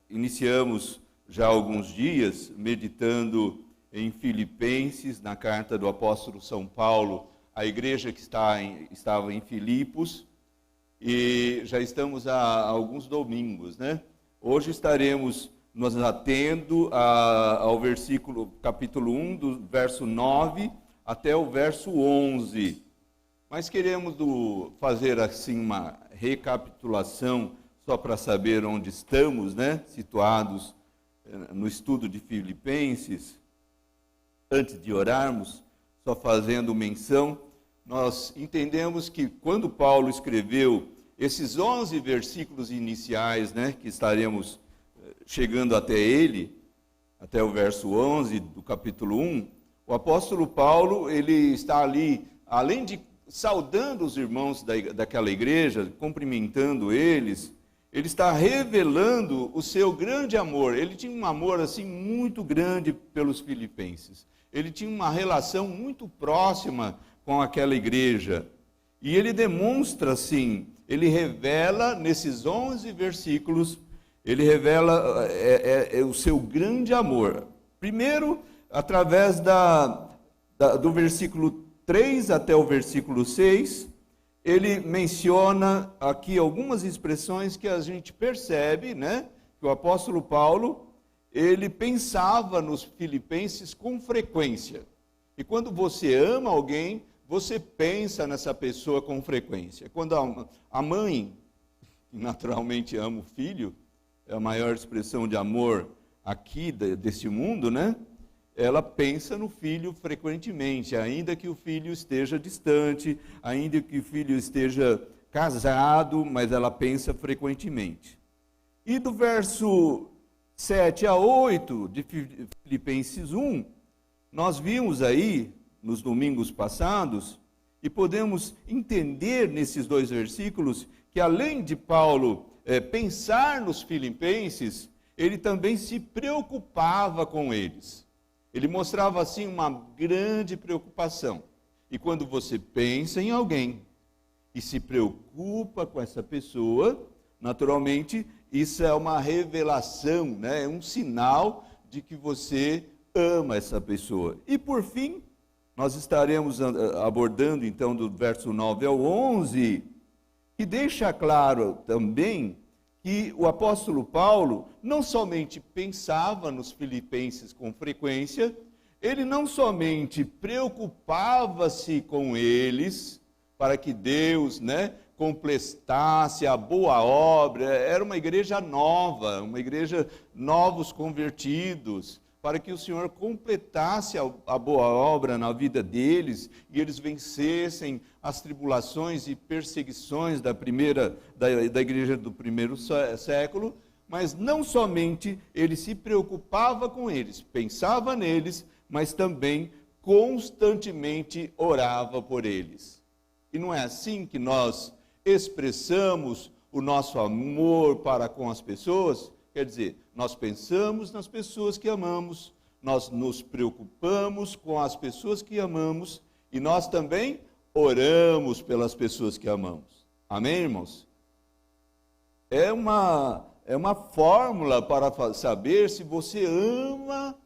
Iniciamos já há alguns dias meditando em Filipenses, na carta do apóstolo São Paulo, à igreja que estava em Filipos, e já estamos há alguns domingos, né? Hoje estaremos nos atendo ao versículo, capítulo 1, do verso 9 até o verso 11. Mas queremos fazer assim uma recapitulação, só para saber onde estamos, né, situados no estudo de Filipenses. Antes de orarmos, só fazendo menção, nós entendemos que quando Paulo escreveu esses 11 versículos iniciais, né, que estaremos chegando até ele, até o verso 11 do capítulo 1, o apóstolo Paulo, ele está ali, além de saudando os irmãos daquela igreja, cumprimentando eles, ele está revelando o seu grande amor. Ele tinha um amor assim muito grande pelos filipenses. Ele tinha uma relação muito próxima com aquela igreja. E ele demonstra assim, ele revela nesses 11 versículos, ele revela o seu grande amor. Primeiro, através do versículo 3 até o versículo 6, ele menciona aqui algumas expressões que a gente percebe, né, que o apóstolo Paulo, ele pensava nos filipenses com frequência. E quando você ama alguém, você pensa nessa pessoa com frequência. Quando a mãe, que naturalmente ama o filho, é a maior expressão de amor aqui deste mundo, né? Ela pensa no filho frequentemente, ainda que o filho esteja distante, ainda que o filho esteja casado, mas ela pensa frequentemente. E do verso 7 a 8 de Filipenses 1, nós vimos aí, nos domingos passados, e podemos entender nesses dois versículos, que além de Paulo pensar nos filipenses, ele também se preocupava com eles. Ele mostrava assim uma grande preocupação. E quando você pensa em alguém e se preocupa com essa pessoa, naturalmente isso é uma revelação, né? É um sinal de que você ama essa pessoa. E por fim, nós estaremos abordando então do verso 9 ao 11, que deixa claro também que o apóstolo Paulo não somente pensava nos filipenses com frequência, ele não somente preocupava-se com eles, para que Deus, né, completasse a boa obra. Era uma igreja nova, uma igreja novos convertidos, para que o Senhor completasse a boa obra na vida deles e eles vencessem as tribulações e perseguições da igreja do primeiro século, mas não somente ele se preocupava com eles, pensava neles, mas também constantemente orava por eles. E não é assim que nós expressamos o nosso amor para com as pessoas? Quer dizer, nós pensamos nas pessoas que amamos, nós nos preocupamos com as pessoas que amamos e nós também oramos pelas pessoas que amamos. Amém, irmãos? É uma fórmula para saber se você ama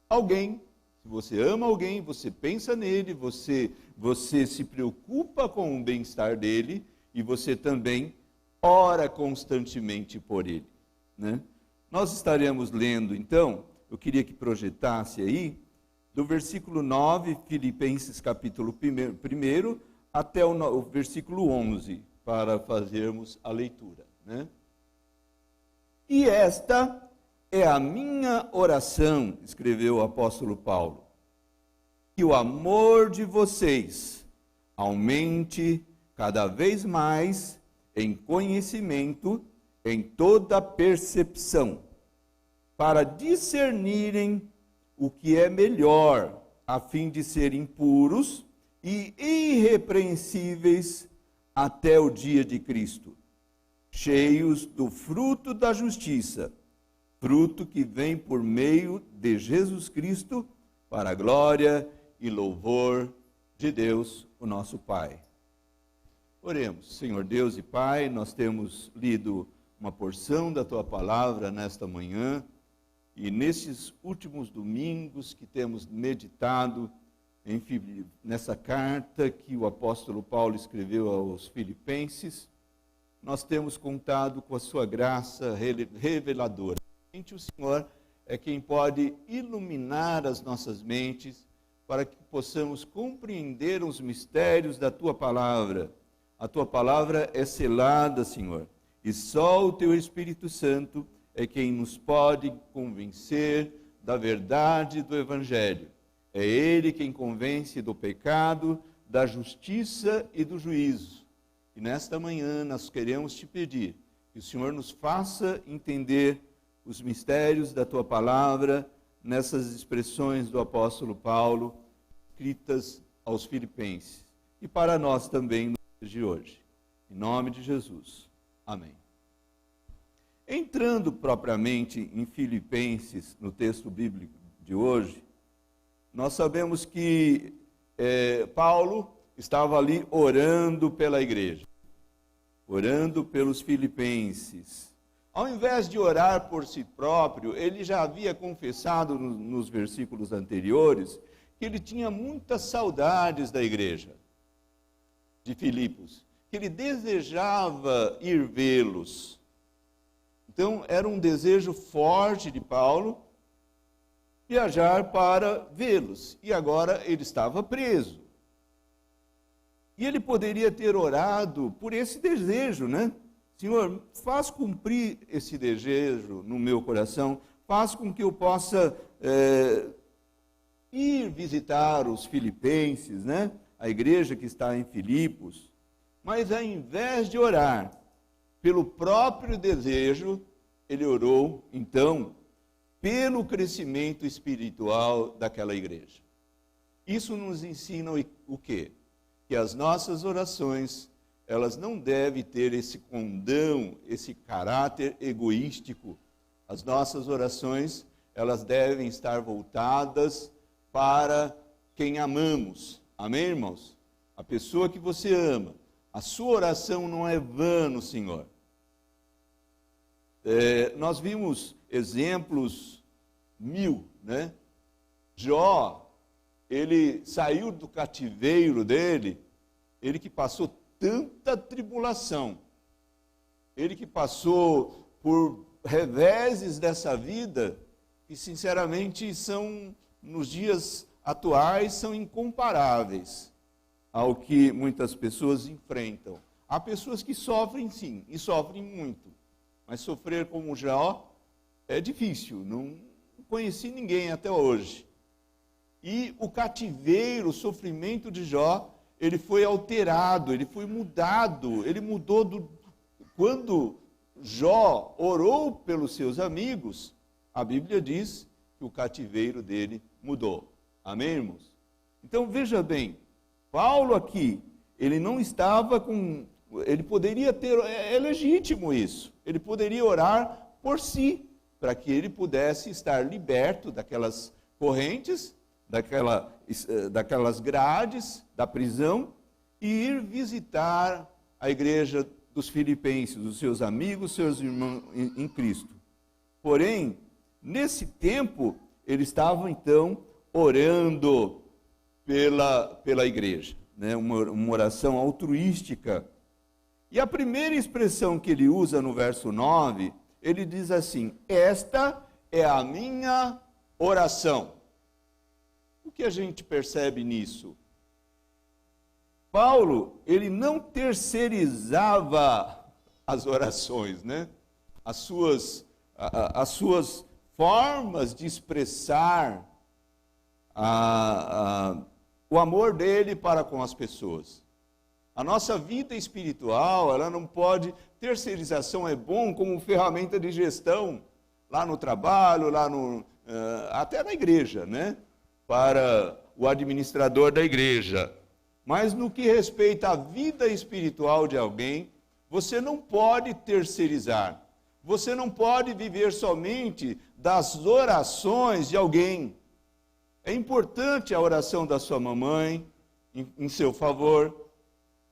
alguém. Se você ama alguém, você pensa nele, você se preocupa com o bem-estar dele e você também ora constantemente por ele, né? Nós estaremos lendo, então, eu queria que projetasse aí, do versículo 9, Filipenses capítulo 1, até o versículo 11, para fazermos a leitura, né? E esta é a minha oração, escreveu o apóstolo Paulo, que o amor de vocês aumente cada vez mais em conhecimento, em toda percepção, para discernirem o que é melhor, a fim de serem puros e irrepreensíveis até o dia de Cristo, cheios do fruto da justiça, fruto que vem por meio de Jesus Cristo, para a glória e louvor de Deus, o nosso Pai. Oremos. Senhor Deus e Pai, nós temos lido uma porção da tua palavra nesta manhã e nesses últimos domingos que temos meditado nessa carta que o apóstolo Paulo escreveu aos Filipenses, nós temos contado com a sua graça reveladora. O Senhor é quem pode iluminar as nossas mentes para que possamos compreender os mistérios da tua palavra. A tua palavra é selada, Senhor, e só o teu Espírito Santo é quem nos pode convencer da verdade do Evangelho. É Ele quem convence do pecado, da justiça e do juízo. E nesta manhã nós queremos te pedir que o Senhor nos faça entender os mistérios da tua palavra nessas expressões do apóstolo Paulo, escritas aos Filipenses. E para nós também no dia de hoje. Em nome de Jesus. Amém. Entrando propriamente em Filipenses, no texto bíblico de hoje, nós sabemos que Paulo estava ali orando pela igreja, orando pelos filipenses. Ao invés de orar por si próprio, ele já havia confessado nos versículos anteriores que ele tinha muitas saudades da igreja de Filipos, que ele desejava ir vê-los. Então, era um desejo forte de Paulo viajar para vê-los. E agora ele estava preso. E ele poderia ter orado por esse desejo, né? Senhor, faz cumprir esse desejo no meu coração, faz com que eu possa ir visitar os filipenses, né? A igreja que está em Filipos. Mas ao invés de orar pelo próprio desejo, ele orou, então, pelo crescimento espiritual daquela igreja. Isso nos ensina o quê? Que as nossas orações, elas não devem ter esse condão, esse caráter egoístico. As nossas orações, elas devem estar voltadas para quem amamos. Amém, irmãos? A pessoa que você ama. A sua oração não é vã no Senhor. Nós vimos exemplos mil, né? Jó, ele saiu do cativeiro dele, ele que passou tanta tribulação, ele que passou por reveses dessa vida, que sinceramente são, nos dias atuais, são incomparáveis ao que muitas pessoas enfrentam. Há pessoas que sofrem sim, e sofrem muito, mas sofrer como Jó é difícil, não conheci ninguém até hoje. E o cativeiro, o sofrimento de Jó, ele foi alterado, ele foi mudado, ele mudou Quando Jó orou pelos seus amigos, a Bíblia diz que o cativeiro dele mudou. Amém, irmãos? Então veja bem, Paulo aqui, ele não estava com... Ele poderia ter... É legítimo isso. Ele poderia orar por si, para que ele pudesse estar liberto daquelas correntes, daquelas grades da prisão, e ir visitar a igreja dos filipenses, os seus amigos, seus irmãos em Cristo. Porém, nesse tempo, ele estava então orando pela igreja, né? Uma oração altruística. E a primeira expressão que ele usa no verso 9, ele diz assim: esta é a minha oração. O que a gente percebe nisso? Paulo, ele não terceirizava as orações, né? As suas formas de expressar o amor dele para com as pessoas. A nossa vida espiritual, ela não pode... Terceirização é bom como ferramenta de gestão, lá no trabalho, até na igreja, né? Para o administrador da igreja. Mas no que respeita à vida espiritual de alguém, você não pode terceirizar. Você não pode viver somente das orações de alguém. É importante a oração da sua mamãe em seu favor.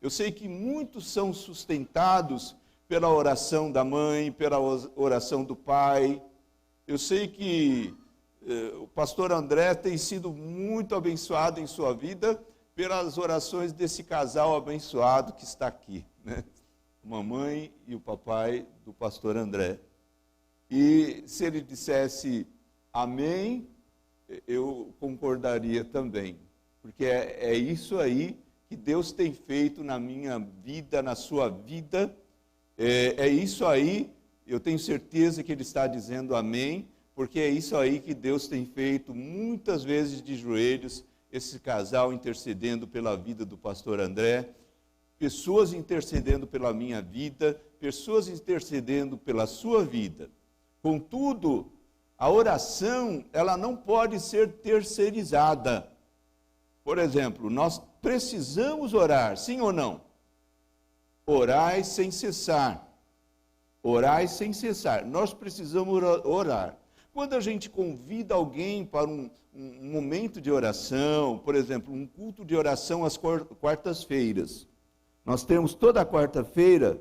Eu sei que muitos são sustentados pela oração da mãe, pela oração do pai. Eu sei que o pastor André tem sido muito abençoado em sua vida pelas orações desse casal abençoado que está aqui, né? A mamãe e o papai do pastor André. E se ele dissesse amém, eu concordaria também, porque é isso aí que Deus tem feito na minha vida, na sua vida, é isso aí, eu tenho certeza que ele está dizendo amém, porque é isso aí que Deus tem feito muitas vezes de joelhos, esse casal intercedendo pela vida do pastor André, pessoas intercedendo pela minha vida, pessoas intercedendo pela sua vida. Contudo, a oração, ela não pode ser terceirizada. Por exemplo, nós precisamos orar, sim ou não? Orai sem cessar. Orai sem cessar. Nós precisamos orar. Quando a gente convida alguém para um momento de oração, por exemplo, um culto de oração às quartas-feiras, nós temos toda quarta-feira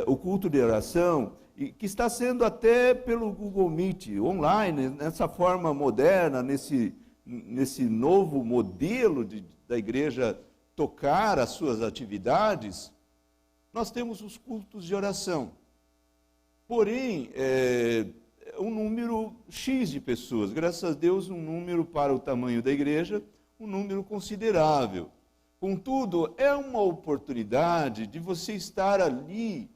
o culto de oração, que está sendo até pelo Google Meet, online, nessa forma moderna, nesse novo modelo da igreja tocar as suas atividades, nós temos os cultos de oração. Porém, um número X de pessoas, graças a Deus, um número para o tamanho da igreja, um número considerável. Contudo, é uma oportunidade de você estar ali,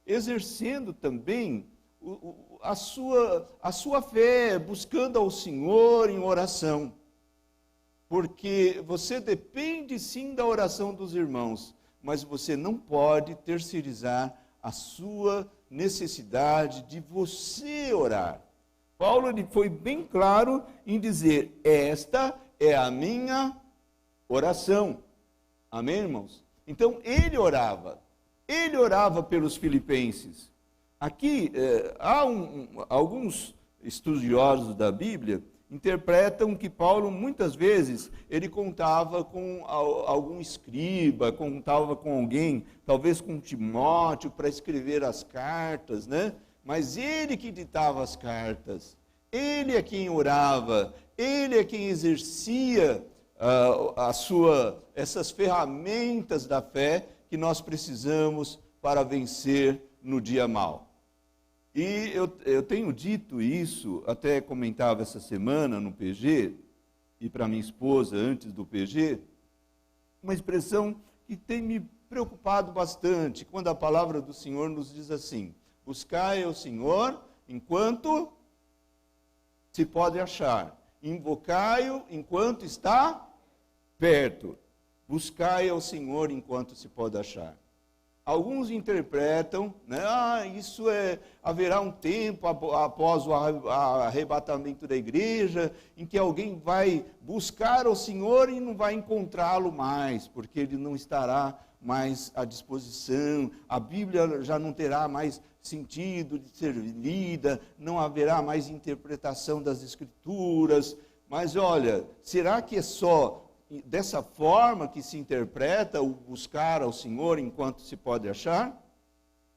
exercendo também a sua fé, buscando ao Senhor em oração. Porque você depende sim da oração dos irmãos, mas você não pode terceirizar a sua necessidade de você orar. Paulo ele foi bem claro em dizer, esta é a minha oração. Amém, irmãos? Então, ele orava pelos filipenses. Aqui, há alguns estudiosos da Bíblia interpretam que Paulo, muitas vezes, ele contava com algum escriba, contava com alguém, talvez com Timóteo, para escrever as cartas, né? Mas ele que ditava as cartas, ele é quem orava, ele é quem exercia essas ferramentas da fé que nós precisamos para vencer no dia mau. E eu tenho dito isso, até comentava essa semana no PG, e para minha esposa antes do PG, uma expressão que tem me preocupado bastante, quando a palavra do Senhor nos diz assim, buscai ao Senhor enquanto se pode achar, invocai-o enquanto está perto, buscai ao Senhor enquanto se pode achar. Alguns interpretam, né, haverá um tempo após o arrebatamento da igreja, em que alguém vai buscar ao Senhor e não vai encontrá-lo mais, porque ele não estará mais à disposição, a Bíblia já não terá mais sentido de ser lida, não haverá mais interpretação das Escrituras. Mas olha, será que é só dessa forma que se interpreta o buscar ao Senhor enquanto se pode achar?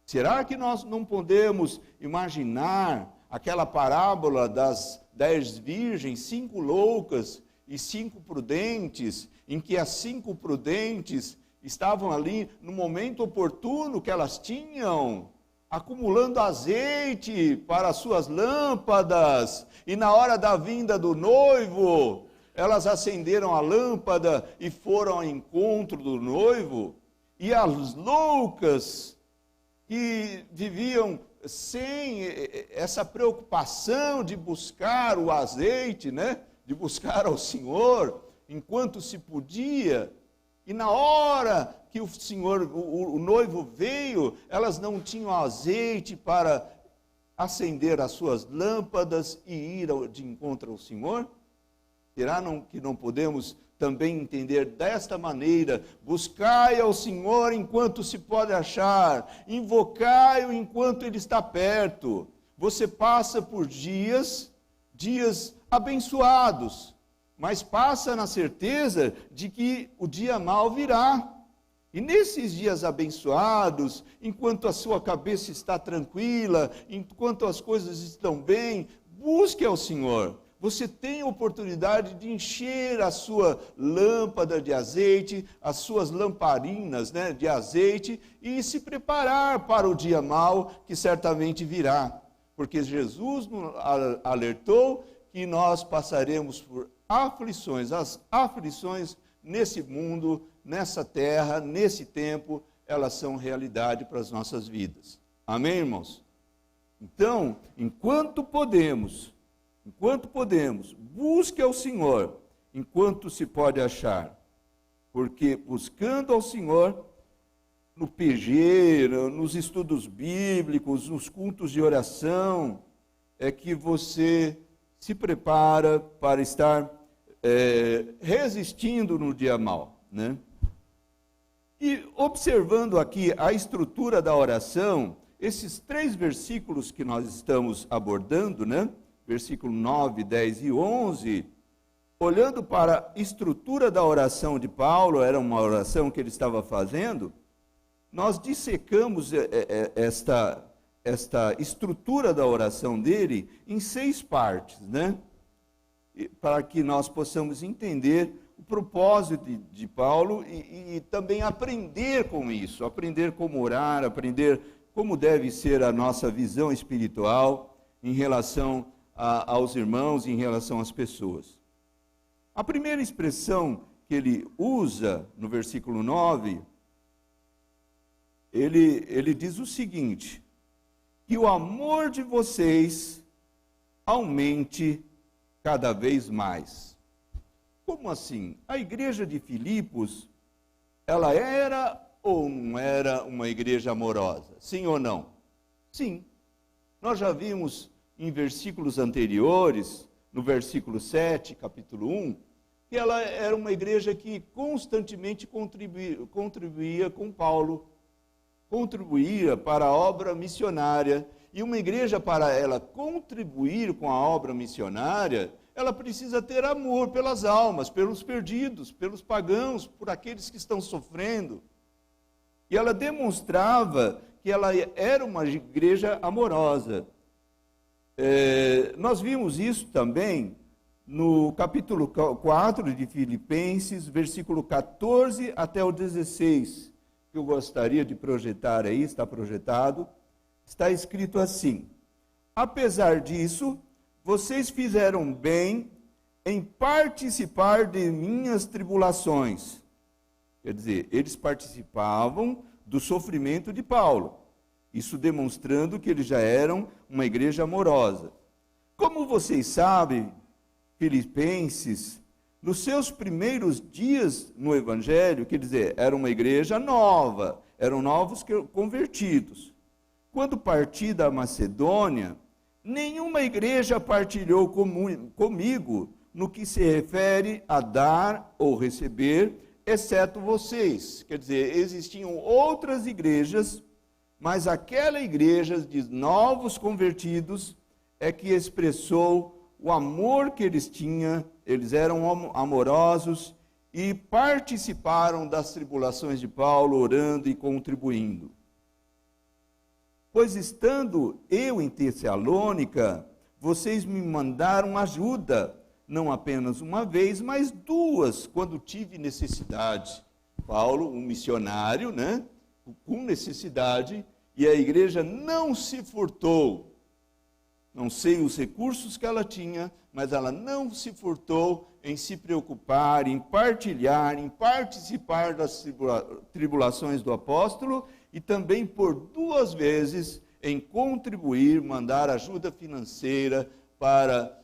Será que nós não podemos imaginar aquela parábola das 10 virgens, 5 loucas e 5 prudentes, em que as 5 prudentes estavam ali no momento oportuno que elas tinham, acumulando azeite para as suas lâmpadas, e na hora da vinda do noivo, elas acenderam a lâmpada e foram ao encontro do noivo, e as loucas que viviam sem essa preocupação de buscar o azeite, né? De buscar ao Senhor, enquanto se podia, e na hora que o noivo veio, elas não tinham azeite para acender as suas lâmpadas e ir de encontro ao Senhor? Será que não podemos também entender desta maneira? Buscai ao Senhor enquanto se pode achar, invocai-o enquanto Ele está perto. Você passa por dias abençoados, mas passa na certeza de que o dia mau virá. E nesses dias abençoados, enquanto a sua cabeça está tranquila, enquanto as coisas estão bem, busque ao Senhor. Você tem a oportunidade de encher a sua lâmpada de azeite, as suas lamparinas, né, de azeite, e se preparar para o dia mau que certamente virá. Porque Jesus nos alertou que nós passaremos por aflições. As aflições nesse mundo, nessa terra, nesse tempo, elas são realidade para as nossas vidas. Amém, irmãos? Então, enquanto podemos, busque ao Senhor, enquanto se pode achar. Porque buscando ao Senhor, no PG, nos estudos bíblicos, nos cultos de oração, é que você se prepara para estar resistindo no dia mau, né? E observando aqui a estrutura da oração, esses 3 versículos que nós estamos abordando, né? Versículo 9, 10 e 11, olhando para a estrutura da oração de Paulo, era uma oração que ele estava fazendo, nós dissecamos esta estrutura da oração dele em 6 partes, né? Para que nós possamos entender o propósito de Paulo e também aprender com isso, aprender como orar, aprender como deve ser a nossa visão espiritual em relação aos irmãos, em relação às pessoas. A primeira expressão que ele usa no versículo 9, ele diz o seguinte: que o amor de vocês aumente cada vez mais. Como assim? A igreja de Filipos, ela era ou não era uma igreja amorosa? Sim ou não? Sim. Nós já vimos em versículos anteriores, no versículo 7, capítulo 1, que ela era uma igreja que constantemente contribuía com Paulo, contribuía para a obra missionária. E uma igreja, para ela contribuir com a obra missionária, ela precisa ter amor pelas almas, pelos perdidos, pelos pagãos, por aqueles que estão sofrendo. E ela demonstrava que ela era uma igreja amorosa. Nós vimos isso também no capítulo 4 de Filipenses, versículo 14 até o 16, que eu gostaria de projetar aí, está projetado. Está escrito assim: apesar disso, vocês fizeram bem em participar de minhas tribulações. Quer dizer, eles participavam do sofrimento de Paulo. Isso demonstrando que eles já eram uma igreja amorosa. Como vocês sabem, Filipenses, nos seus primeiros dias no Evangelho, quer dizer, era uma igreja nova, eram novos convertidos. Quando parti da Macedônia, nenhuma igreja partilhou comigo no que se refere a dar ou receber, exceto vocês. Quer dizer, existiam outras igrejas, mas aquela igreja de novos convertidos é que expressou o amor que eles tinham, eles eram amorosos e participaram das tribulações de Paulo, orando e contribuindo. Pois estando eu em Tessalônica, vocês me mandaram ajuda, não apenas uma vez, mas 2, quando tive necessidade. Paulo, um missionário, né, com necessidade, e a igreja não se furtou. Não sei os recursos que ela tinha, mas ela não se furtou em se preocupar, em partilhar, em participar das tribulações do apóstolo, e também por 2 vezes em contribuir, mandar ajuda financeira para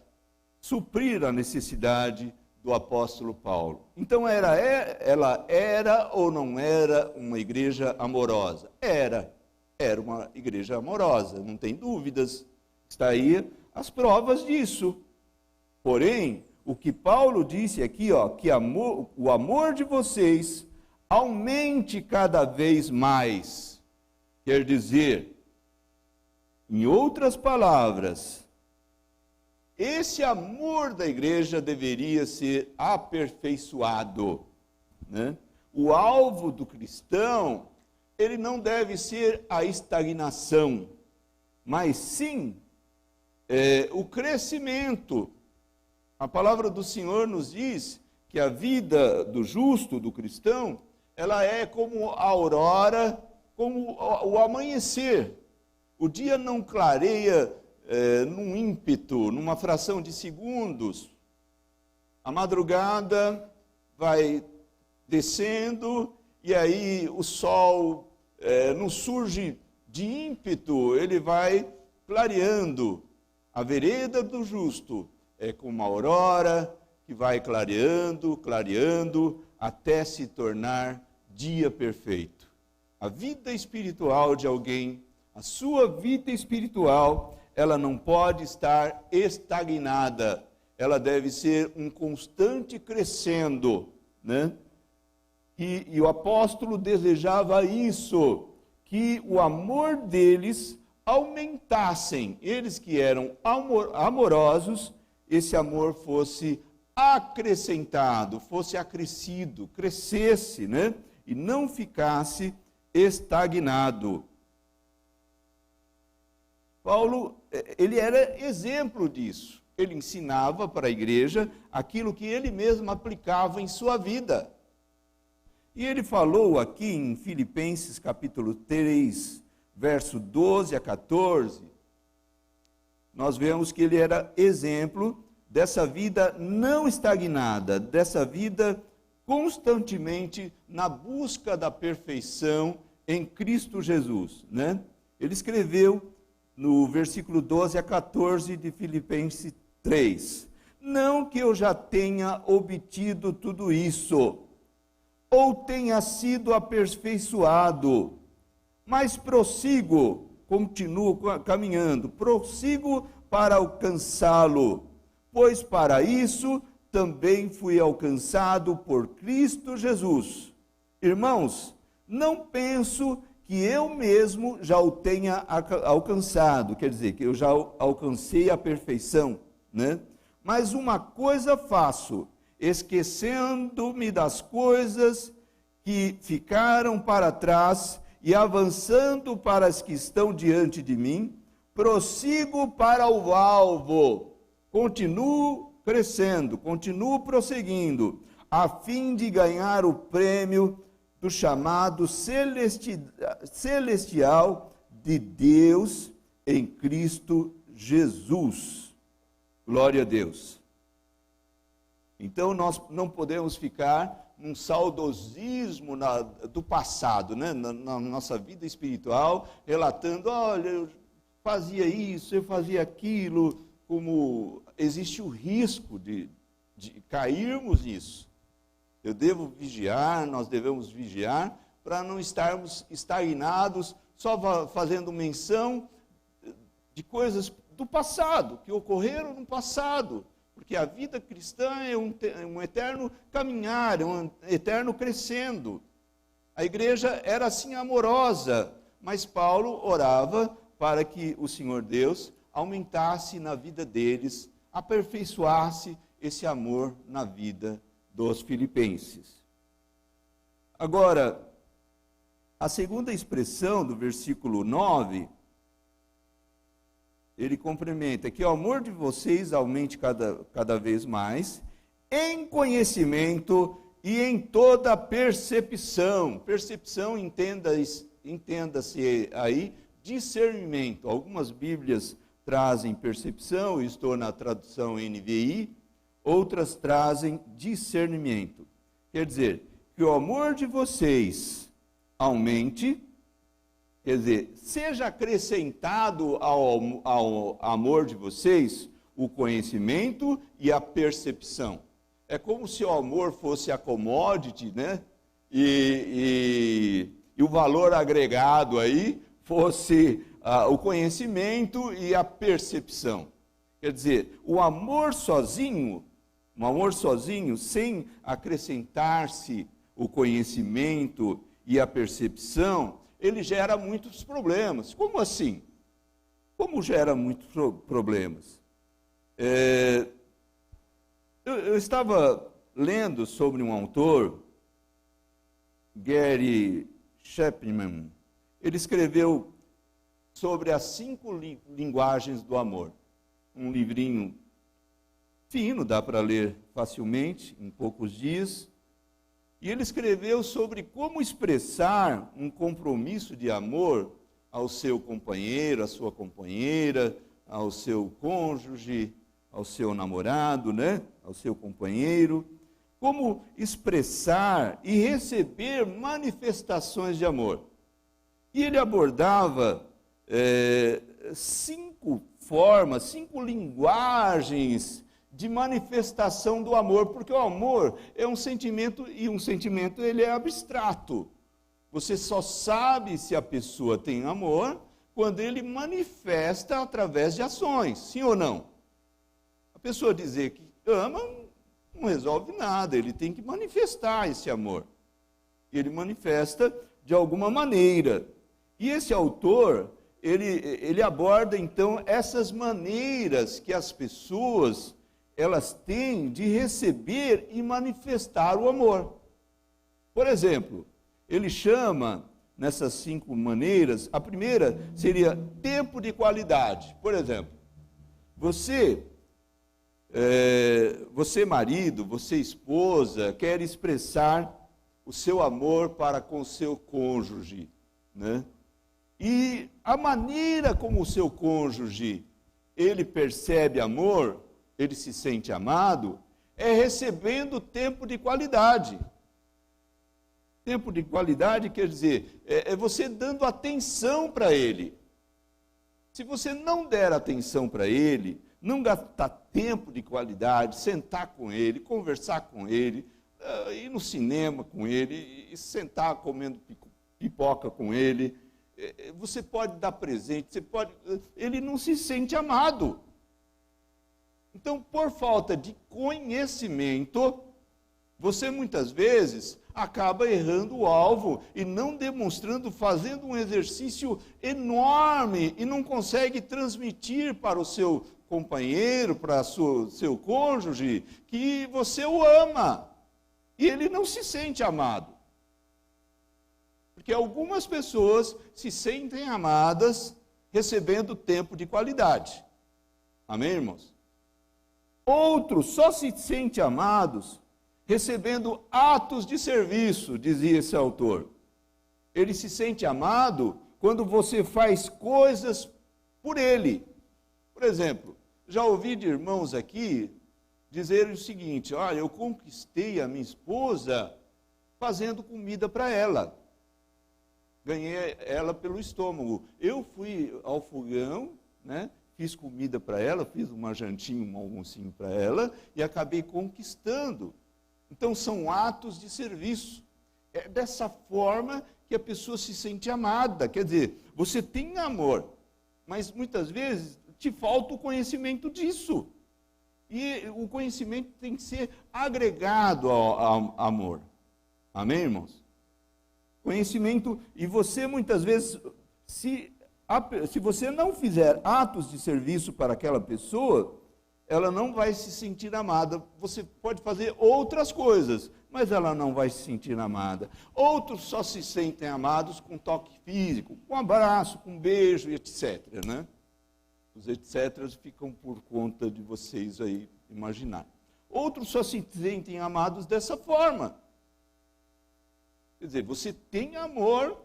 suprir a necessidade do apóstolo Paulo. Então ela era ou não era uma igreja amorosa? Era uma igreja amorosa, não tem dúvidas. Está aí as provas disso. Porém, o que Paulo disse aqui, que o amor de vocês aumente cada vez mais. Quer dizer, em outras palavras, esse amor da igreja deveria ser aperfeiçoado, né? o alvo do cristão, ele não deve ser a estagnação, mas sim o crescimento. A palavra do Senhor nos diz que a vida do justo, do cristão, ela é como a aurora, como o amanhecer. O dia não clareia num ímpeto, numa fração de segundos. A madrugada vai descendo e aí o sol não surge de ímpeto, ele vai clareando. A vereda do justo é como uma aurora que vai clareando, clareando, até se tornar dia perfeito. A vida espiritual de alguém, a sua vida espiritual, ela não pode estar estagnada. Ela deve ser um constante crescendo, né? E o apóstolo desejava isso, que o amor deles aumentassem. Eles que eram amorosos, esse amor fosse acrescentado, fosse acrescido, crescesse, né? E não ficasse estagnado. Paulo, ele era exemplo disso. Ele ensinava para a igreja aquilo que ele mesmo aplicava em sua vida. E ele falou aqui em Filipenses capítulo 3, verso 12 a 14, nós vemos que ele era exemplo dessa vida não estagnada, dessa vida constantemente na busca da perfeição em Cristo Jesus, né? Ele escreveu no versículo 12 a 14 de Filipenses 3, não que eu já tenha obtido tudo isso, ou tenha sido aperfeiçoado, mas prossigo, continuo caminhando, prossigo para alcançá-lo, pois para isso também fui alcançado por Cristo Jesus. Irmãos, não penso que eu mesmo já o tenha alcançado, quer dizer, que eu já alcancei a perfeição, né? Mas uma coisa faço, esquecendo-me das coisas que ficaram para trás e avançando para as que estão diante de mim, prossigo para o alvo, continuo crescendo, continuo prosseguindo, a fim de ganhar o prêmio do chamado celestial de Deus em Cristo Jesus. Glória a Deus. Então nós não podemos ficar num saudosismo do passado, né? Na nossa vida espiritual, relatando, olha, eu fazia isso, eu fazia aquilo, como existe o risco de cairmos nisso. Eu devo vigiar, nós devemos vigiar, para não estarmos estagnados, só fazendo menção de coisas do passado, que ocorreram no passado. Porque a vida cristã é um eterno caminhar, é um eterno crescendo. A igreja era assim amorosa, mas Paulo orava para que o Senhor Deus aumentasse na vida deles, aperfeiçoasse esse amor na vida dos filipenses. Agora, a segunda expressão do versículo 9, ele complementa que o amor de vocês aumente cada vez mais, em conhecimento e em toda percepção. Percepção, entenda-se aí, discernimento. Algumas Bíblias trazem percepção, eu estou na tradução NVI, outras trazem discernimento. Quer dizer, que o amor de vocês aumente, quer dizer, seja acrescentado ao amor de vocês o conhecimento e a percepção. É como se o amor fosse a commodity, né? E o valor agregado aí fosse o conhecimento e a percepção. Quer dizer, o amor sozinho, sem acrescentar-se o conhecimento e a percepção, ele gera muitos problemas. Como assim? Como gera muitos problemas? Eu estava lendo sobre um autor Gary Chapman, ele escreveu sobre as 5 linguagens do amor. Um livrinho fino, dá para ler facilmente, em poucos dias. E ele escreveu sobre como expressar um compromisso de amor ao seu companheiro, à sua companheira, ao seu cônjuge, ao seu namorado, né? Ao seu companheiro. Como expressar e receber manifestações de amor. E ele abordava 5 formas, 5 linguagens de manifestação do amor, porque o amor é um sentimento, e um sentimento ele é abstrato. Você só sabe se a pessoa tem amor quando ele manifesta através de ações, sim ou não? A pessoa dizer que ama não resolve nada, ele tem que manifestar esse amor. E ele manifesta de alguma maneira. E esse autor, ele aborda então essas maneiras que as pessoas elas têm de receber e manifestar o amor. Por exemplo, ele chama nessas 5 maneiras, a primeira seria tempo de qualidade. Por exemplo, você marido, você esposa, quer expressar o seu amor para com o seu cônjuge, né? E a maneira como o seu cônjuge, ele percebe amor, ele se sente amado, é recebendo tempo de qualidade. Tempo de qualidade quer dizer, é você dando atenção para ele. Se você não der atenção para ele, não gastar tempo de qualidade, sentar com ele, conversar com ele, ir no cinema com ele, e sentar comendo pipoca com ele, você pode dar presente, ele não se sente amado. Então, por falta de conhecimento, você muitas vezes acaba errando o alvo e não demonstrando, fazendo um exercício enorme e não consegue transmitir para o seu companheiro, para o seu cônjuge, que você o ama. E ele não se sente amado. Porque algumas pessoas se sentem amadas recebendo tempo de qualidade. Amém, irmãos? Outros só se sentem amados recebendo atos de serviço, dizia esse autor. Ele se sente amado quando você faz coisas por ele. Por exemplo, já ouvi de irmãos aqui dizerem o seguinte: olha, eu conquistei a minha esposa fazendo comida para ela. Ganhei ela pelo estômago. Eu fui ao fogão, né? Fiz comida para ela, fiz uma jantinha, um almocinho para ela e acabei conquistando. Então são atos de serviço. É dessa forma que a pessoa se sente amada. Quer dizer, você tem amor, mas muitas vezes te falta o conhecimento disso. E o conhecimento tem que ser agregado ao amor. Amém, irmãos? Conhecimento, e você muitas vezes, se você não fizer atos de serviço para aquela pessoa, ela não vai se sentir amada. Você pode fazer outras coisas, mas ela não vai se sentir amada. Outros só se sentem amados com toque físico, com abraço, com beijo, etc. Né? Os etc. ficam por conta de vocês aí imaginar. Outros só se sentem amados dessa forma. Quer dizer, você tem amor,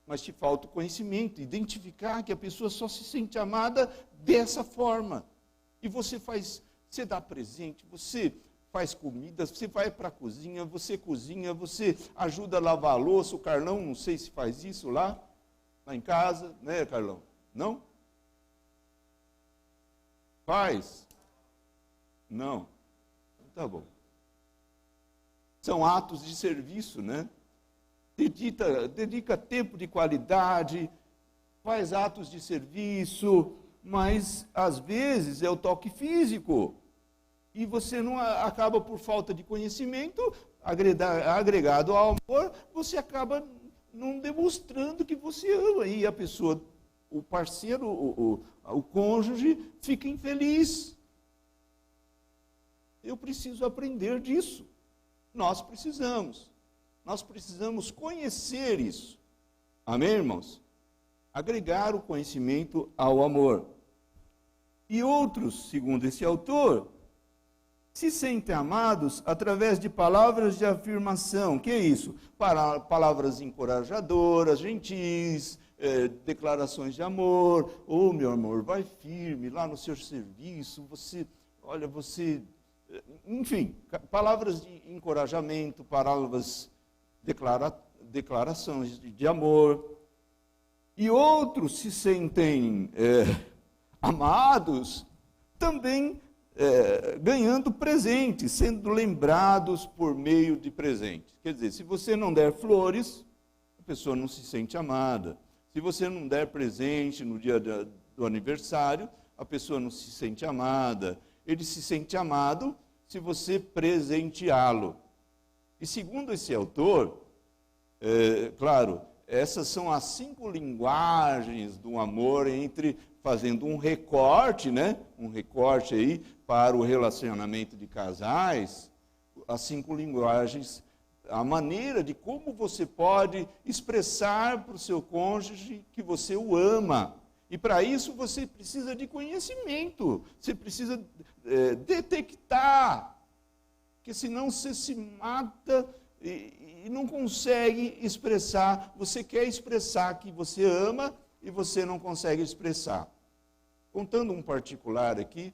mas te falta o conhecimento, identificar que a pessoa só se sente amada dessa forma. E você dá presente, você faz comida, você vai para a cozinha, você ajuda a lavar a louça. O Carlão, não sei se faz isso lá em casa, né, Carlão? Não? Faz? Não. Tá bom. São atos de serviço, né? Dedica tempo de qualidade, faz atos de serviço, mas às vezes é o toque físico. E você não acaba, por falta de conhecimento, agregado ao amor, você acaba não demonstrando que você ama. E a pessoa, o parceiro, o cônjuge, fica infeliz. Eu preciso aprender disso. Nós precisamos. nós precisamos conhecer isso. Amém, irmãos? Agregar o conhecimento ao amor. E outros, segundo esse autor, se sentem amados através de palavras de afirmação. Que é isso? Palavras encorajadoras, gentis, declarações de amor. Oh, meu amor, vai firme lá no seu serviço. Enfim, palavras de encorajamento, palavras, declarações de amor. E outros se sentem amados também ganhando presentes, sendo lembrados por meio de presentes. Quer dizer, se você não der flores, a pessoa não se sente amada. Se você não der presente no dia do aniversário, a pessoa não se sente amada. Ele se sente amado se você presenteá-lo. E segundo esse autor, claro, essas são as 5 linguagens do amor, fazendo um recorte, né? Um recorte aí para o relacionamento de casais, as 5 linguagens, a maneira de como você pode expressar para o seu cônjuge que você o ama. E para isso você precisa de conhecimento, você precisa detectar, porque senão você se mata e não consegue expressar. Você quer expressar que você ama e você não consegue expressar. Contando um particular aqui,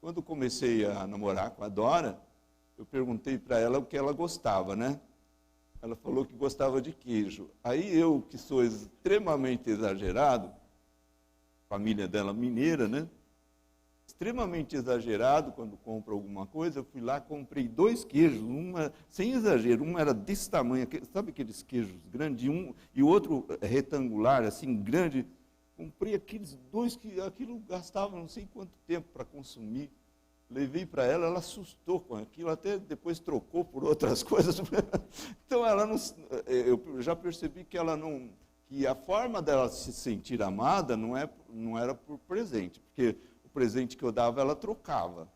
quando comecei a namorar com a Dora, eu perguntei para ela o que ela gostava, né? Ela falou que gostava de queijo. Aí eu, que sou extremamente exagerado, família dela mineira, né? Extremamente exagerado, quando compro alguma coisa, eu fui lá, comprei 2 queijos, sem exagero, um era desse tamanho, sabe aqueles queijos grandes, e o outro retangular, assim, grande. Comprei aqueles 2, que aquilo gastava não sei quanto tempo para consumir. Levei para ela, ela assustou com aquilo, até depois trocou por outras coisas. Então ela não, eu já percebi que ela não, que a forma dela se sentir amada não era por presente, porque o presente que eu dava ela trocava.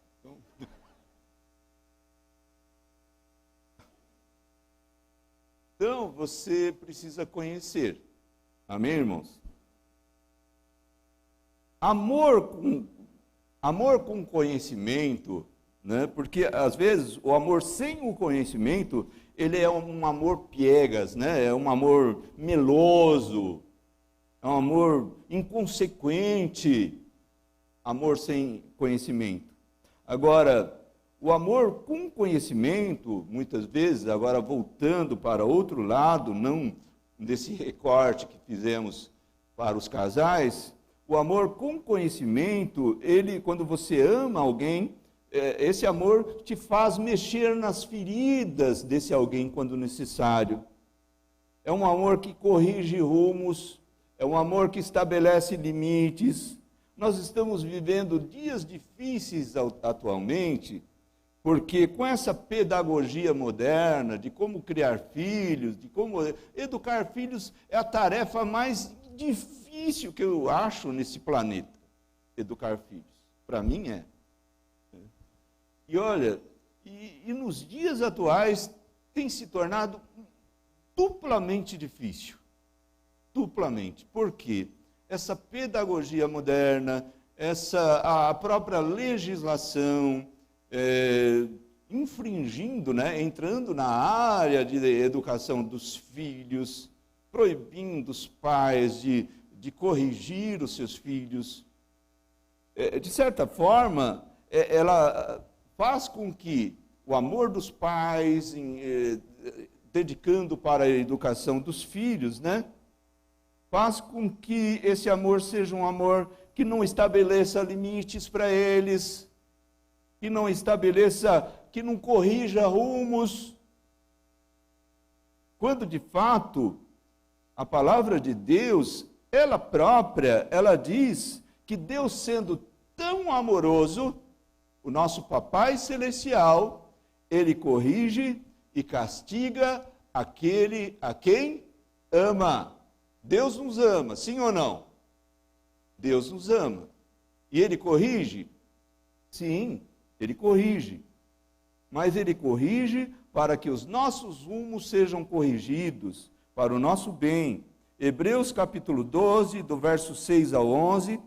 Então você precisa conhecer. Amém, irmãos? Amor com conhecimento, né? Porque às vezes o amor sem o conhecimento, ele é um amor piegas, né? É um amor meloso, é um amor inconsequente, amor sem conhecimento. Agora, o amor com conhecimento, muitas vezes, agora voltando para outro lado, não desse recorte que fizemos para os casais, o amor com conhecimento, quando você ama alguém, esse amor te faz mexer nas feridas desse alguém quando necessário. É um amor que corrige rumos, é um amor que estabelece limites. Nós estamos vivendo dias difíceis atualmente, porque com essa pedagogia moderna de como criar filhos, de como educar filhos, é a tarefa mais difícil que eu acho nesse planeta, educar filhos. Para mim é. E olha, e nos dias atuais tem se tornado duplamente difícil. Duplamente. Por quê? Essa pedagogia moderna, a própria legislação, infringindo, né, entrando na área de educação dos filhos, proibindo os pais de corrigir os seus filhos. De certa forma, ela faz com que o amor dos pais, dedicando para a educação dos filhos, né, faz com que esse amor seja um amor que não estabeleça limites para eles, que não corrija rumos, quando de fato a palavra de Deus, ela própria, ela diz que Deus, sendo tão amoroso, o nosso Papai Celestial, Ele corrige e castiga aquele a quem ama. Deus nos ama, sim ou não? Deus nos ama. E Ele corrige? Sim, Ele corrige. mas Ele corrige para que os nossos rumos sejam corrigidos, para o nosso bem. Hebreus capítulo 12, do verso 6 ao 11,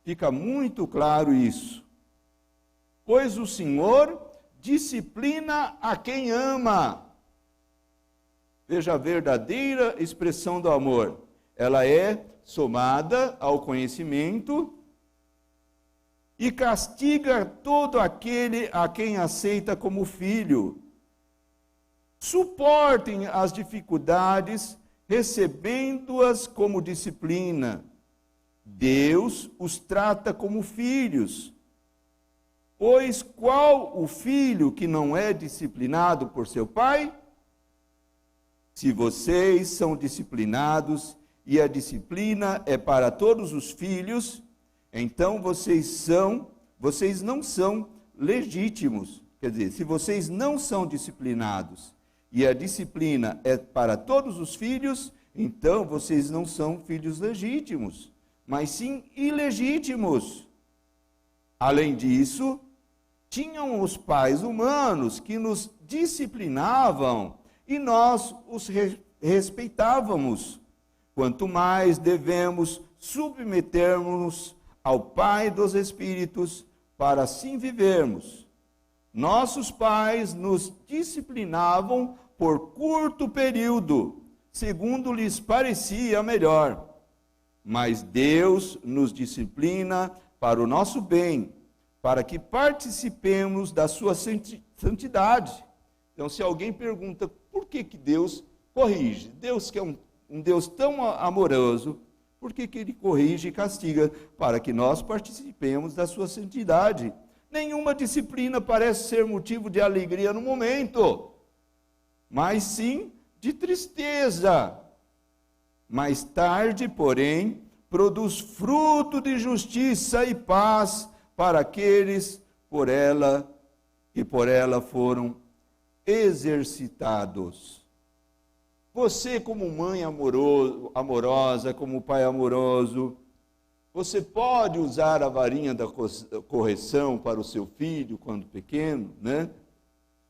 fica muito claro isso. Pois o Senhor disciplina a quem ama. Veja a verdadeira expressão do amor. Ela é somada ao conhecimento e castiga todo aquele a quem aceita como filho. Suportem as dificuldades, recebendo-as como disciplina. Deus os trata como filhos. Pois qual o filho que não é disciplinado por seu pai? Se vocês são disciplinados e a disciplina é para todos os filhos, então vocês não são legítimos. Quer dizer, se vocês não são disciplinados e a disciplina é para todos os filhos, então vocês não são filhos legítimos, mas sim ilegítimos. Além disso, tinham os pais humanos que nos disciplinavam e nós os respeitávamos. Quanto mais devemos submetermos ao Pai dos Espíritos para assim vivermos. Nossos pais nos disciplinavam por curto período, segundo lhes parecia melhor. Mas Deus nos disciplina para o nosso bem, para que participemos da sua santidade. Então, se alguém pergunta por que Deus corrige, Deus que é um Deus tão amoroso, por que Ele corrige e castiga? Para que nós participemos da sua santidade. Nenhuma disciplina parece ser motivo de alegria no momento, mas sim de tristeza. Mais tarde, porém, produz fruto de justiça e paz para aqueles que por ela foram exercitados. Você, como mãe amorosa, como pai amoroso, você pode usar a varinha da correção para o seu filho quando pequeno, né?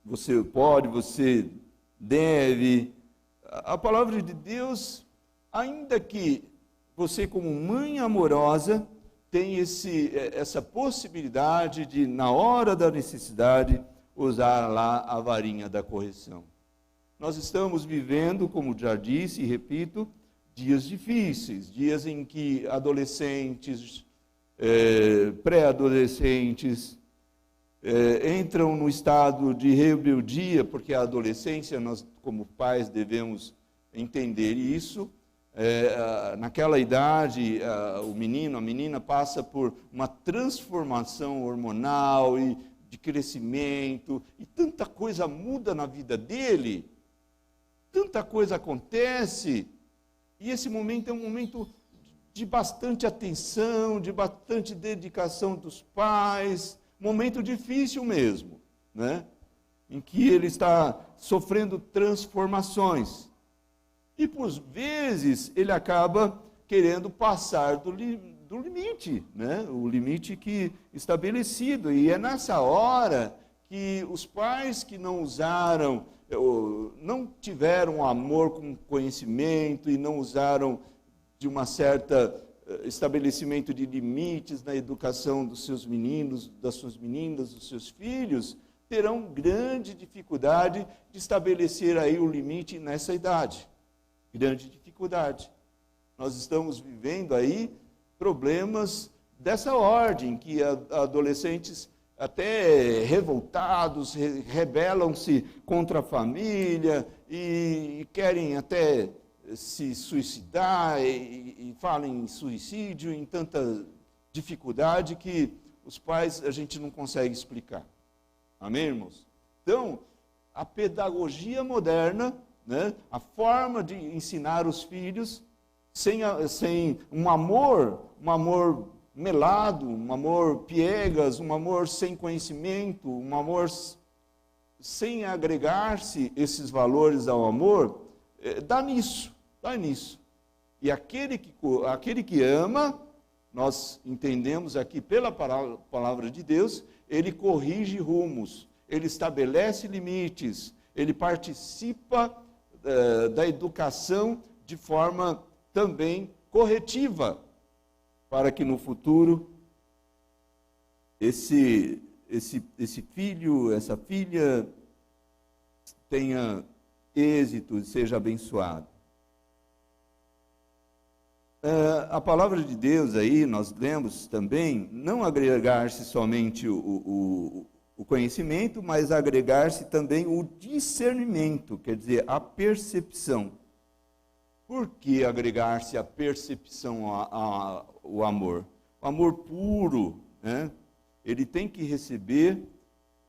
Você pode, você deve. A palavra de Deus, ainda que você, como mãe amorosa, tem essa possibilidade de, na hora da necessidade, usar lá a varinha da correção. Nós estamos vivendo, como já disse e repito, dias difíceis, dias em que adolescentes, pré-adolescentes, entram no estado de rebeldia, porque a adolescência, nós como pais devemos entender isso. Naquela idade, o menino, a menina passa por uma transformação hormonal e de crescimento, e tanta coisa muda na vida dele, tanta coisa acontece, e esse momento é um momento de bastante atenção, de bastante dedicação dos pais, momento difícil mesmo, né? Em que ele está sofrendo transformações. E, por vezes, ele acaba querendo passar do limite, né? O limite que estabelecido. E é nessa hora que os pais que não usaram, não tiveram amor com conhecimento e não usaram de uma certa estabelecimento de limites na educação dos seus meninos, das suas meninas, dos seus filhos, terão grande dificuldade de estabelecer aí o limite nessa idade. Grande dificuldade. Nós estamos vivendo aí problemas dessa ordem, que adolescentes até revoltados, rebelam-se contra a família e querem até se suicidar e falam em suicídio, em tanta dificuldade que os pais a gente não consegue explicar. Amém, irmãos? Então, a pedagogia moderna, né, a forma de ensinar os filhos sem um amor melado, um amor piegas, um amor sem conhecimento, um amor sem agregar-se esses valores ao amor, dá nisso. E aquele que ama, nós entendemos aqui pela palavra de Deus, ele corrige rumos, ele estabelece limites, ele participa da educação de forma também corretiva, para que no futuro esse filho, essa filha tenha êxito e seja abençoado. A palavra de Deus aí, nós lemos também, não agregar-se somente o conhecimento, mas agregar-se também o discernimento, quer dizer, a percepção. Por que agregar-se a percepção ao amor? O amor puro, né? Ele tem que receber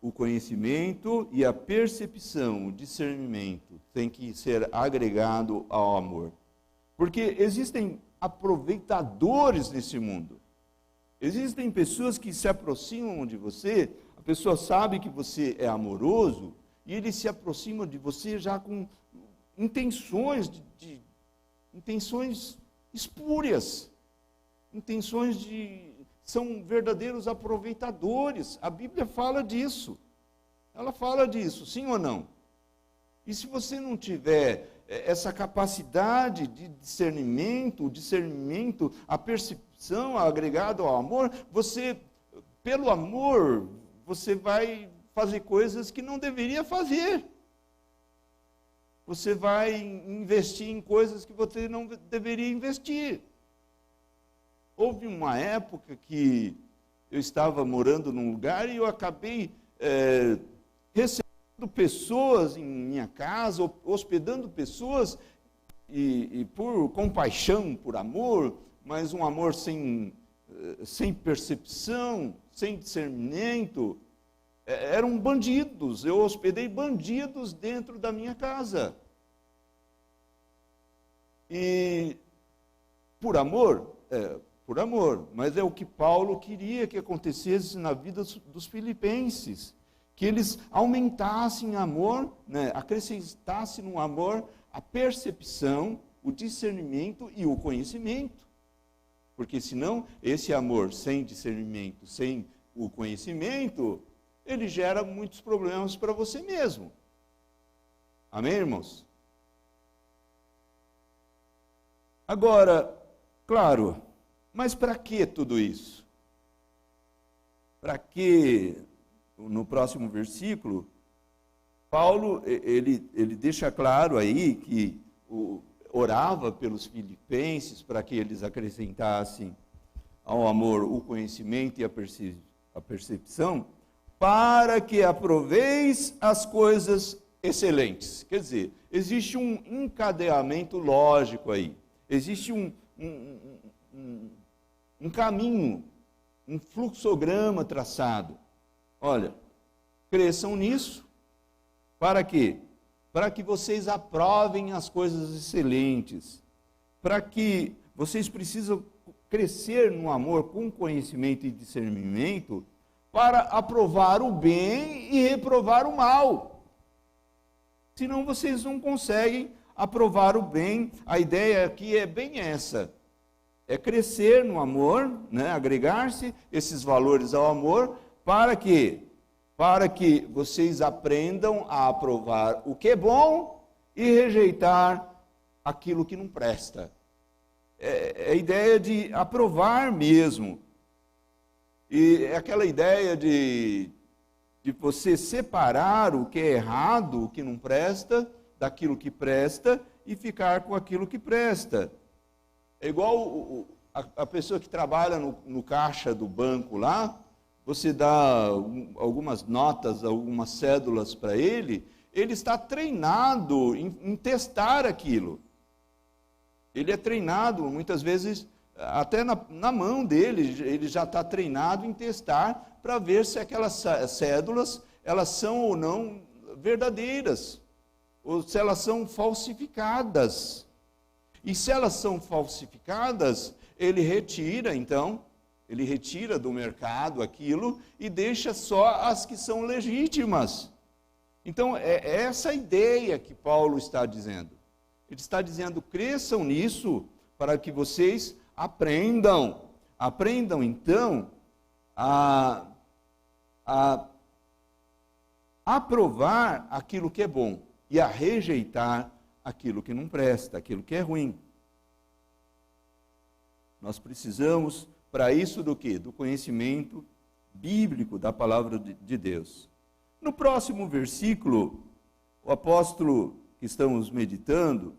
o conhecimento e a percepção, o discernimento, tem que ser agregado ao amor. Porque existem aproveitadores nesse mundo. Existem pessoas que se aproximam de você, a pessoa sabe que você é amoroso, e ele se aproxima de você já com intenções intenções espúrias, são verdadeiros aproveitadores. A Bíblia fala disso. Ela fala disso, sim ou não? E se você não tiver essa capacidade de discernimento, a percepção agregada ao amor, pelo amor, você vai fazer coisas que não deveria fazer. Você vai investir em coisas que você não deveria investir. Houve uma época que eu estava morando num lugar e eu acabei recebendo pessoas em minha casa, hospedando pessoas, e por compaixão, por amor, mas um amor sem percepção, sem discernimento. Eram bandidos, eu hospedei bandidos dentro da minha casa. E por amor, mas é o que Paulo queria que acontecesse na vida dos filipenses, que eles aumentassem em amor, né, acrescentassem no amor a percepção, o discernimento e o conhecimento. Porque senão, esse amor sem discernimento, sem o conhecimento, ele gera muitos problemas para você mesmo. Amém, irmãos? Agora, claro, mas para que tudo isso? Para que, no próximo versículo, Paulo, ele deixa claro aí que orava pelos filipenses para que eles acrescentassem ao amor o conhecimento e a percepção, para que aproveis as coisas excelentes. Quer dizer, existe um encadeamento lógico aí. Existe um caminho, um fluxograma traçado. Olha, cresçam nisso. Para quê? Para que vocês aprovem as coisas excelentes. Para que vocês precisam crescer no amor com conhecimento e discernimento, para aprovar o bem e reprovar o mal. Senão vocês não conseguem aprovar o bem. A ideia aqui é bem essa. É crescer no amor, né? Agregar-se esses valores ao amor, para que vocês aprendam a aprovar o que é bom e rejeitar aquilo que não presta. É a ideia de aprovar mesmo. E é aquela ideia de você separar o que é errado, o que não presta, daquilo que presta, e ficar com aquilo que presta. É igual a pessoa que trabalha no caixa do banco lá, você dá algumas notas, algumas cédulas para ele está treinado em testar aquilo. Ele é treinado, muitas vezes, até na mão dele, ele já está treinado em testar para ver se aquelas cédulas, elas são ou não verdadeiras, ou se elas são falsificadas. E se elas são falsificadas, ele retira do mercado aquilo e deixa só as que são legítimas. Então, é essa ideia que Paulo está dizendo. Ele está dizendo, cresçam nisso para que vocês aprendam. Aprendam, então, a aprovar aquilo que é bom e a rejeitar aquilo que não presta, aquilo que é ruim. Nós precisamos, para isso, do quê? Do conhecimento bíblico da palavra de Deus. No próximo versículo, o apóstolo que estamos meditando,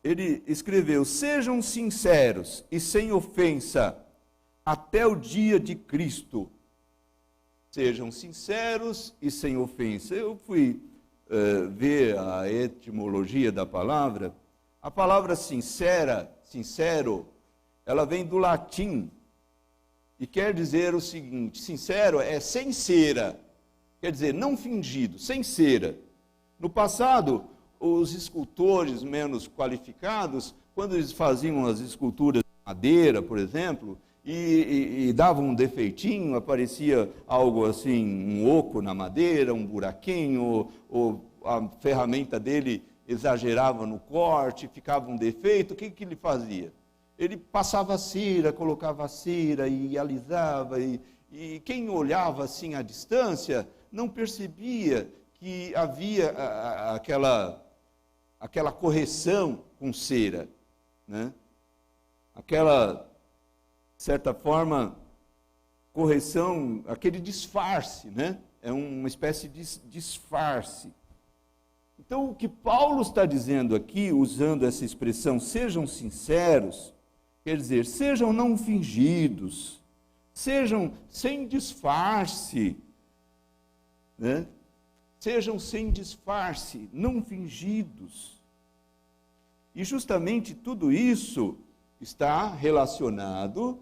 ele escreveu: sejam sinceros e sem ofensa até o dia de Cristo. Sejam sinceros e sem ofensa. Eu fui ver a etimologia da palavra. A palavra sincera, sincero, ela vem do latim e quer dizer o seguinte: sincero é sem cera, quer dizer não fingido, sem cera. No passado, os escultores menos qualificados, quando eles faziam as esculturas de madeira, por exemplo, e davam um defeitinho, aparecia algo assim, um oco na madeira, um buraquinho, ou a ferramenta dele exagerava no corte, ficava um defeito, o que ele fazia? Ele passava cera, colocava cera e alisava, e quem olhava assim à distância não percebia que havia aquela correção com cera, né? Aquela, de certa forma, correção, aquele disfarce, né? É uma espécie de disfarce. Então, o que Paulo está dizendo aqui, usando essa expressão, sejam sinceros, quer dizer, sejam não fingidos, sejam sem disfarce, né? Sejam sem disfarce, não fingidos. E justamente tudo isso está relacionado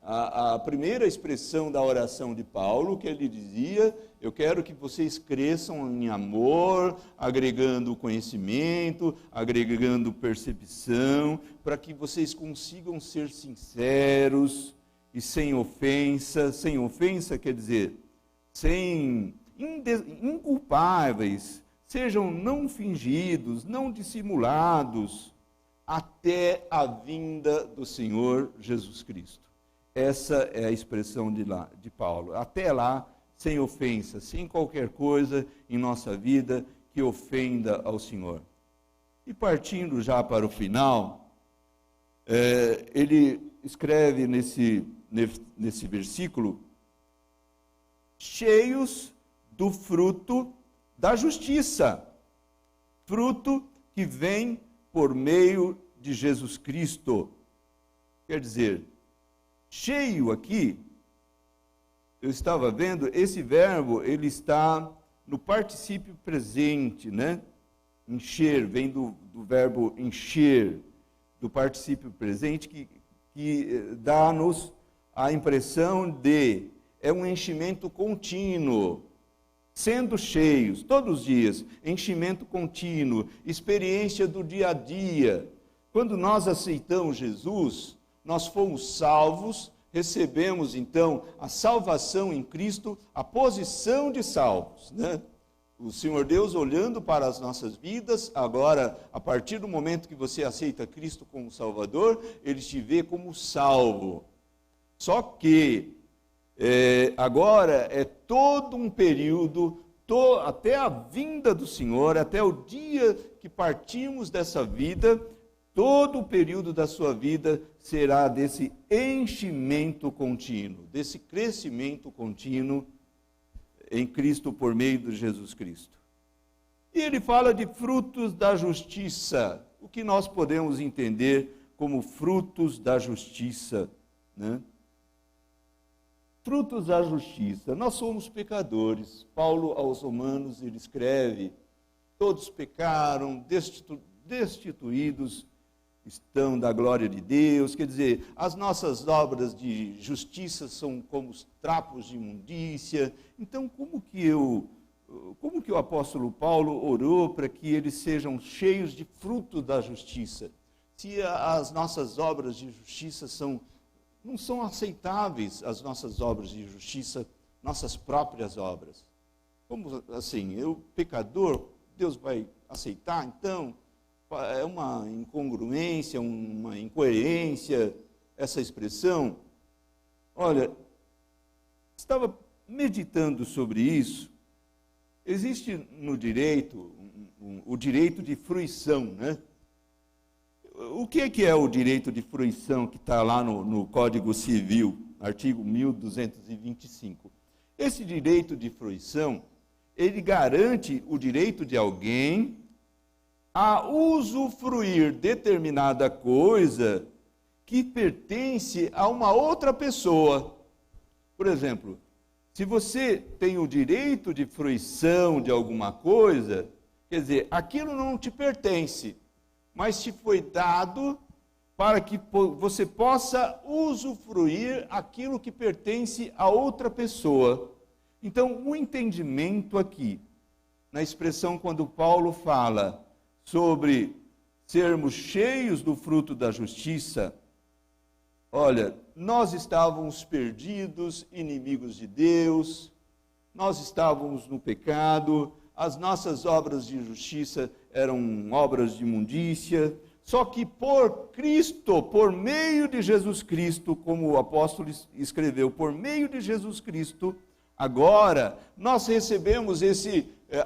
à primeira expressão da oração de Paulo, que ele dizia: eu quero que vocês cresçam em amor, agregando conhecimento, agregando percepção, para que vocês consigam ser sinceros e sem ofensa. Sem ofensa quer dizer, sem inculpáveis, sejam não fingidos, não dissimulados, até a vinda do Senhor Jesus Cristo. Essa é a expressão de Paulo. Até lá, sem ofensa, sem qualquer coisa em nossa vida que ofenda ao Senhor. E partindo já para o final, ele escreve nesse versículo: cheios do fruto da justiça, fruto que vem por meio de Jesus Cristo. Quer dizer, cheio aqui, eu estava vendo, esse verbo, ele está no particípio presente, né? Encher, vem do verbo encher, do particípio presente, que dá-nos a impressão de, é um enchimento contínuo, sendo cheios, todos os dias, enchimento contínuo, experiência do dia a dia. Quando nós aceitamos Jesus, nós fomos salvos, recebemos então a salvação em Cristo, a posição de salvos, né? O Senhor Deus olhando para as nossas vidas, agora, a partir do momento que você aceita Cristo como Salvador, Ele te vê como salvo. Só que agora é todo um período, até a vinda do Senhor, até o dia que partimos dessa vida, todo o período da sua vida será desse enchimento contínuo, desse crescimento contínuo em Cristo por meio de Jesus Cristo. E ele fala de frutos da justiça, o que nós podemos entender como frutos da justiça, né? Frutos da justiça. Nós somos pecadores. Paulo aos Romanos, ele escreve: todos pecaram, destituídos estão da glória de Deus. Quer dizer, as nossas obras de justiça são como os trapos de imundícia. Então, como que o apóstolo Paulo orou para que eles sejam cheios de fruto da justiça? Se as nossas obras de justiça não são aceitáveis, as nossas obras de justiça, nossas próprias obras. Como assim? Eu, pecador, Deus vai aceitar? Então, é uma incongruência, uma incoerência, essa expressão. Olha, estava meditando sobre isso, existe no direito o direito de fruição, né? O que é o direito de fruição que está lá no Código Civil, artigo 1225? Esse direito de fruição, ele garante o direito de alguém a usufruir determinada coisa que pertence a uma outra pessoa. Por exemplo, se você tem o direito de fruição de alguma coisa, quer dizer, aquilo não te pertence, mas te foi dado para que você possa usufruir aquilo que pertence a outra pessoa. Então, o entendimento aqui, na expressão quando Paulo fala sobre sermos cheios do fruto da justiça, olha, nós estávamos perdidos, inimigos de Deus, nós estávamos no pecado, as nossas obras de justiça eram obras de imundícia, só que por Cristo, por meio de Jesus Cristo, como o apóstolo escreveu, por meio de Jesus Cristo, agora nós recebemos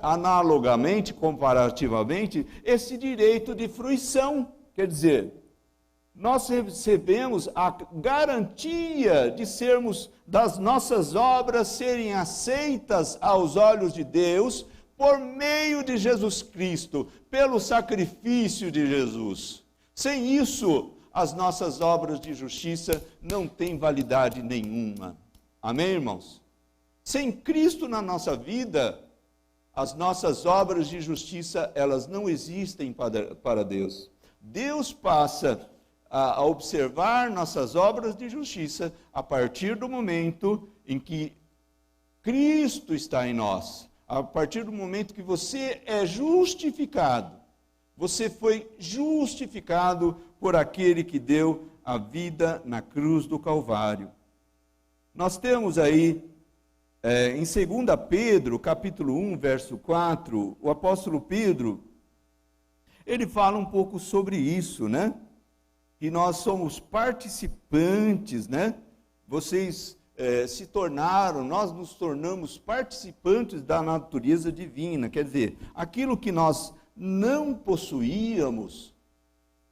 analogamente, comparativamente, esse direito de fruição, quer dizer, nós recebemos a garantia de das nossas obras serem aceitas aos olhos de Deus por meio de Jesus Cristo, pelo sacrifício de Jesus. Sem isso, as nossas obras de justiça não têm validade nenhuma. Amém, irmãos? Sem Cristo na nossa vida, as nossas obras de justiça, elas não existem para Deus. Deus passa a observar nossas obras de justiça a partir do momento em que Cristo está em nós. A partir do momento que você é justificado. Você foi justificado por aquele que deu a vida na cruz do Calvário. Nós temos aí, em 2 Pedro, capítulo 1, verso 4, o apóstolo Pedro, ele fala um pouco sobre isso, né? Que nós somos participantes, né? Vocês nós nos tornamos participantes da natureza divina, quer dizer, aquilo que nós não possuíamos,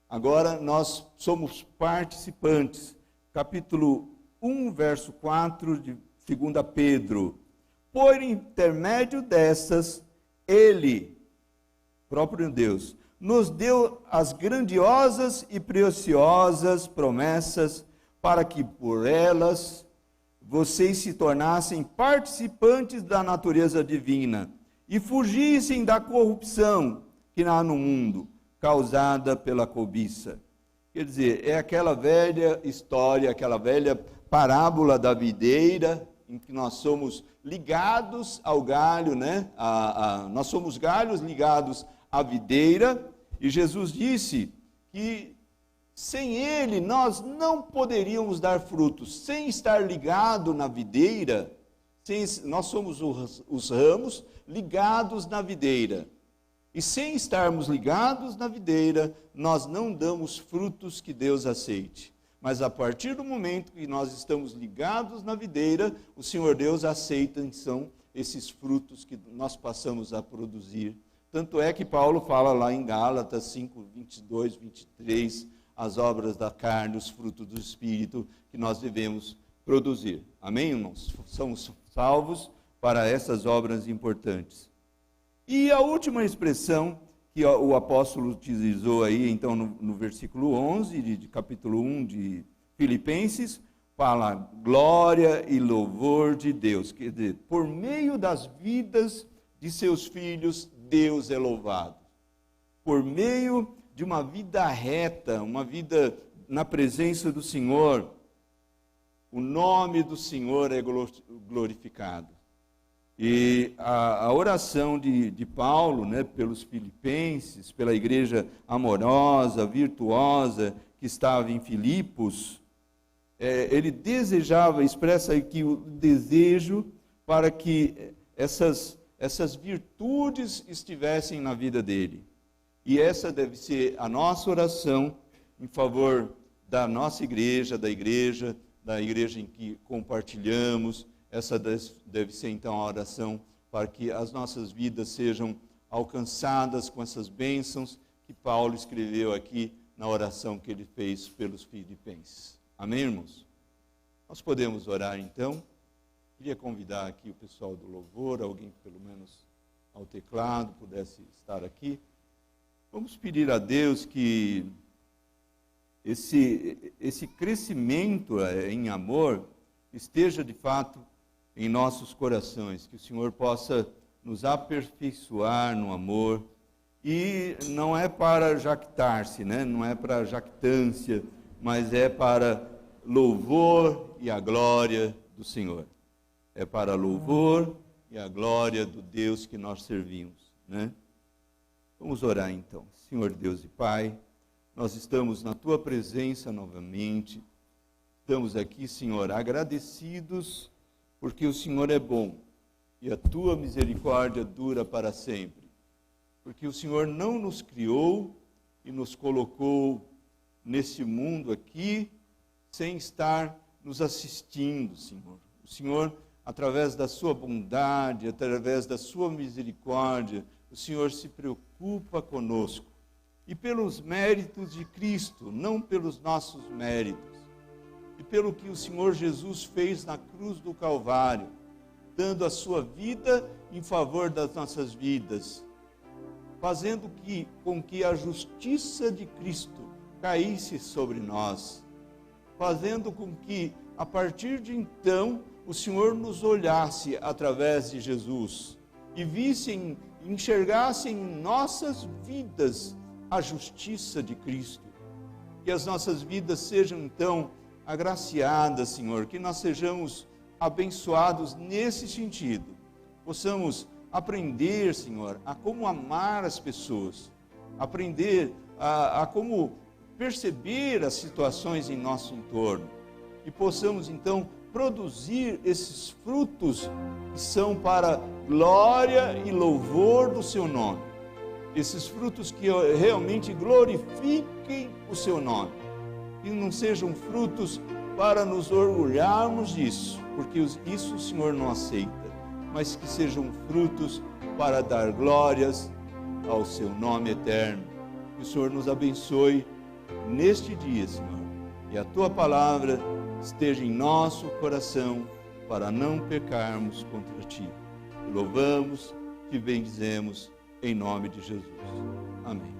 agora nós somos participantes. Capítulo 1, verso 4 de 2 Pedro. Por intermédio dessas, Ele, próprio Deus, nos deu as grandiosas e preciosas promessas para que por elas vocês se tornassem participantes da natureza divina e fugissem da corrupção que há no mundo, causada pela cobiça. Quer dizer, é aquela velha história, aquela velha parábola da videira, em que nós somos ligados ao galho, né? Nós somos galhos ligados à videira, e Jesus disse que sem Ele nós não poderíamos dar frutos. Sem estar ligado na videira, nós somos os ramos ligados na videira. E sem estarmos ligados na videira, nós não damos frutos que Deus aceite. Mas a partir do momento que nós estamos ligados na videira, o Senhor Deus aceita, então, esses frutos que nós passamos a produzir. Tanto é que Paulo fala lá em Gálatas 5, 22, 23, as obras da carne, os frutos do Espírito que nós devemos produzir. Amém, irmãos? Somos salvos para essas obras importantes. E a última expressão que o apóstolo utilizou aí, então, no versículo 11, de capítulo 1 de Filipenses, fala glória e louvor de Deus. Quer dizer, por meio das vidas de seus filhos, Deus é louvado. Por meio de uma vida reta, uma vida na presença do Senhor, o nome do Senhor é glorificado. E a oração de Paulo, né, pelos filipenses, pela igreja amorosa, virtuosa, que estava em Filipos, ele desejava, expressa aqui o desejo para que essas virtudes estivessem na vida dele. E essa deve ser a nossa oração em favor da nossa igreja, da igreja em que compartilhamos. Essa deve ser, então, a oração para que as nossas vidas sejam alcançadas com essas bênçãos que Paulo escreveu aqui na oração que ele fez pelos filipenses. Amém, irmãos? Nós podemos orar então. Queria convidar aqui o pessoal do louvor, alguém que pelo menos ao teclado pudesse estar aqui. Vamos pedir a Deus que esse crescimento em amor esteja de fato em nossos corações, que o Senhor possa nos aperfeiçoar no amor. E não é para jactar-se, né? Não é para jactância, mas é para louvor e a glória do Senhor. É para louvor e a glória do Deus que nós servimos, né? Vamos orar então. Senhor Deus e Pai, nós estamos na Tua presença novamente. Estamos aqui, Senhor, agradecidos porque o Senhor é bom e a Tua misericórdia dura para sempre. Porque o Senhor não nos criou e nos colocou nesse mundo aqui sem estar nos assistindo, Senhor. O Senhor, através da sua bondade, através da sua misericórdia, o Senhor se preocupa conosco. E pelos méritos de Cristo, não pelos nossos méritos. E pelo que o Senhor Jesus fez na cruz do Calvário, dando a sua vida em favor das nossas vidas, fazendo com que a justiça de Cristo caísse sobre nós, fazendo com que, a partir de então, o Senhor nos olhasse através de Jesus e enxergasse em nossas vidas a justiça de Cristo. Que as nossas vidas sejam, então, agraciadas, Senhor, que nós sejamos abençoados nesse sentido, possamos aprender, Senhor, a como amar as pessoas, aprender a como perceber as situações em nosso entorno e possamos então produzir esses frutos que são para glória e louvor do Seu nome, esses frutos que realmente glorifiquem o Seu nome, que não sejam frutos para nos orgulharmos disso, porque isso o Senhor não aceita, mas que sejam frutos para dar glórias ao Seu nome eterno. Que o Senhor nos abençoe neste dia, Senhor, e a Tua palavra esteja em nosso coração para não pecarmos contra Ti. Te louvamos, Te bendizemos, em nome de Jesus. Amém.